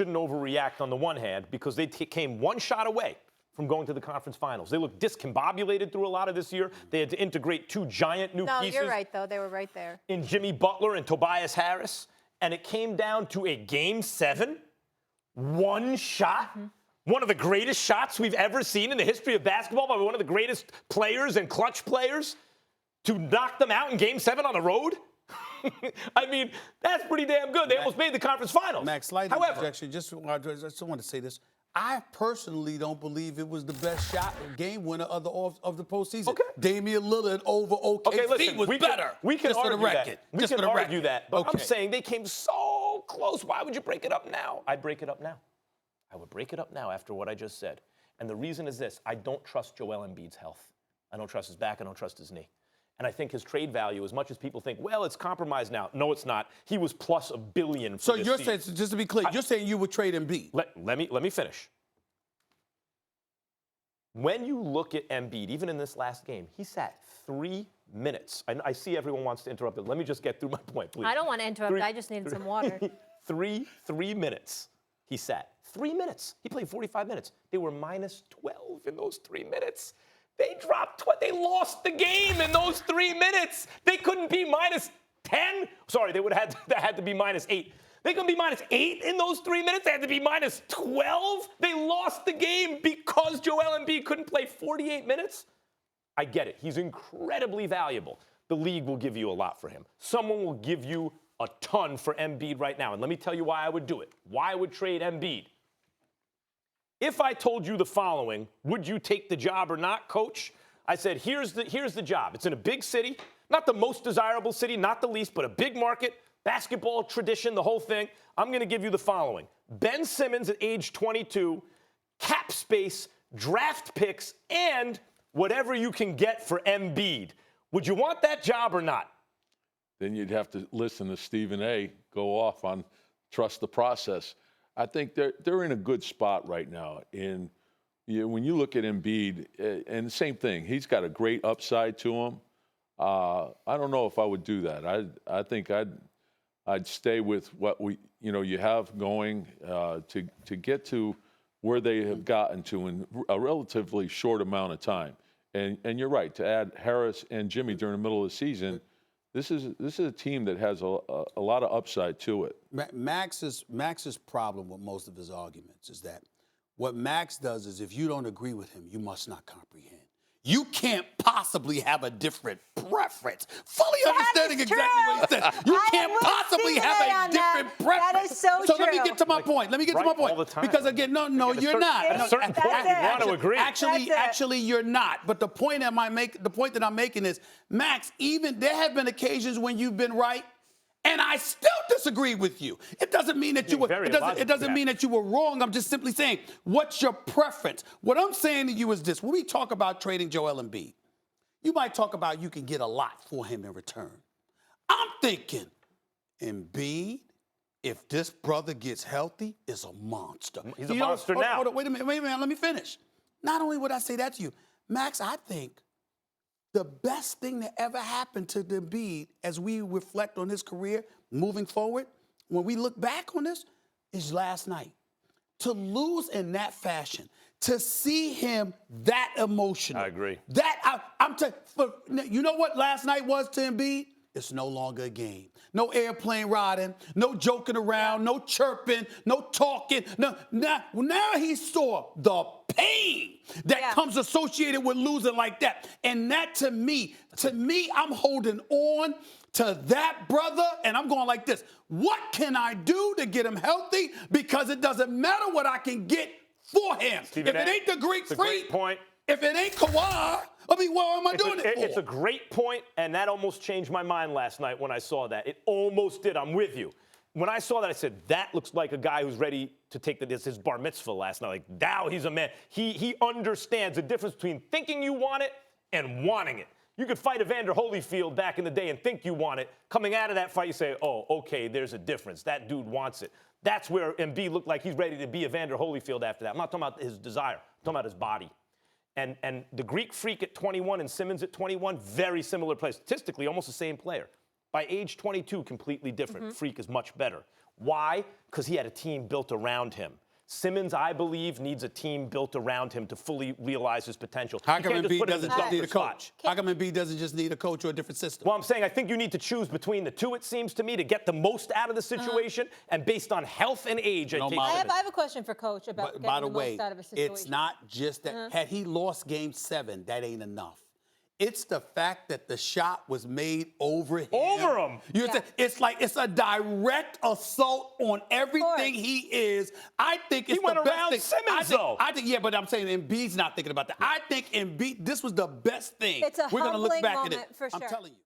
shouldn't overreact on the one hand because they came one shot away from going to the conference finals. They looked discombobulated through a lot of this year. They had to integrate two giant new pieces. No, you're right, though. They were right there. In Jimmy Butler and Tobias Harris. And it came down to a Game 7, one shot, one of the greatest shots we've ever seen in the history of basketball by one of the greatest players and clutch players to knock them out in Game 7 on the road. I mean, that's pretty damn good. They almost made the conference finals. Max, slight interjection. Just want to say this. I personally don't believe it was the best shot game winner of the postseason. Okay. Damian Lillard over OKC listen, was better. We can just argue for the record. that. We just can for the argue record. that. But okay. I'm saying they came so close. Why would you break it up now? I'd break it up now. I would break it up now after what I just said. And the reason is this. I don't trust Joel Embiid's health. I don't trust his back. I don't trust his knee. And I think his trade value, as much as people think, well, it's compromised now. No, it's not. He was plus $1 billion for So this you're season. saying, just to be clear, you're saying you would trade Embiid? Let me finish. When you look at Embiid, even in this last game, he sat 3 minutes. I see everyone wants to interrupt it. Let me just get through my point, please. I don't want to interrupt. I just needed some water. Three minutes he sat. 3 minutes. He played 45 minutes. They were minus 12 in those 3 minutes. They dropped they lost the game in those 3 minutes. They couldn't be minus 10. Sorry, they had to be minus 8. They couldn't be minus 8 in those 3 minutes. They had to be minus 12. They lost the game because Joel Embiid couldn't play 48 minutes. I get it. He's incredibly valuable. The league will give you a lot for him. Someone will give you a ton for Embiid right now. And let me tell you why I would do it. Why I would trade Embiid. If I told you the following, would you take the job or not, coach? I said, here's the job. It's in a big city, not the most desirable city, not the least, but a big market, basketball tradition, the whole thing. I'm going to give you the following. Ben Simmons at age 22, cap space, draft picks, and whatever you can get for Embiid. Would you want that job or not? Then you'd have to listen to Stephen A. go off on trust the process. I think they're in a good spot right now. And when you look at Embiid, and the same thing, he's got a great upside to him. I don't know if I would do that. I think I'd stay with what you have going to get to where they have gotten to in a relatively short amount of time. And you're right, to add Harris and Jimmy during the middle of the season, this is a team that has a lot of upside to it. Max's problem with most of his arguments is that what Max does is if you don't agree with him, you must not comprehend. You can't possibly have a different preference. Fully understanding exactly what he said. You can't possibly have a different preference. That is so true. So let me get to my point. All the time. Because again, no, you're not. At a certain point, you want to agree. Actually, you're not. But the point that I'm making is, Max, even there have been occasions when you've been right, and I still disagree with you. It doesn't mean that it doesn't mean that you were wrong. I'm just simply saying, what's your preference? What I'm saying to you is this: when we talk about trading Joel Embiid, you might talk about you can get a lot for him in return. I'm thinking Embiid, if this brother gets healthy, is a monster. He's a monster now. Wait a minute, let me finish. Not only would I say that to you, Max, I think the best thing that ever happened to Embiid as we reflect on his career moving forward, when we look back on this, is last night. To lose in that fashion, to see him that emotional. I agree. You know what last night was to Embiid? It's no longer a game. No airplane riding, no joking around, no chirping, no talking. No, now he saw the pain that comes associated with losing like that. And that to me, I'm holding on to that brother, and I'm going like this. What can I do to get him healthy? Because it doesn't matter what I can get for him. Stephen If it ain't the Greek Freak, great point. If it ain't Kawhi, I mean, what am I doing it for? It's a great point, and that almost changed my mind last night when I saw that. It almost did. I'm with you. When I saw that, I said, that looks like a guy who's ready to take his bar mitzvah last night. Like, now he's a man. He understands the difference between thinking you want it and wanting it. You could fight Evander Holyfield back in the day and think you want it. Coming out of that fight, you say, oh, okay, there's a difference. That dude wants it. That's where Embiid looked like he's ready to be Evander Holyfield after that. I'm not talking about his desire. I'm talking about his body. And the Greek Freak at 21 and Simmons at 21, very similar players. Statistically, almost the same player. By age 22, completely different. Freak is much better. Why? Because he had a team built around him. Simmons, I believe, needs a team built around him to fully realize his potential. How come Embiid doesn't just need a spot. coach? How come Embiid doesn't just need a coach or a different system? Well, I'm saying I think you need to choose between the two, it seems to me, to get the most out of the situation. And based on health and age, I take I Simmons. have a question for Coach about getting By the the way, most out of a situation. it's not just that. Had he lost Game 7, that ain't enough. It's the fact that the shot was made over him. Over him. It's like it's a direct assault on everything he is. I think it's He went the best around thing. Simmons, though. I think, yeah, but I'm saying Embiid's not thinking about that. I think Embiid, this was the best thing. It's a We're gonna look humbling back at it. moment, for I'm sure. telling you.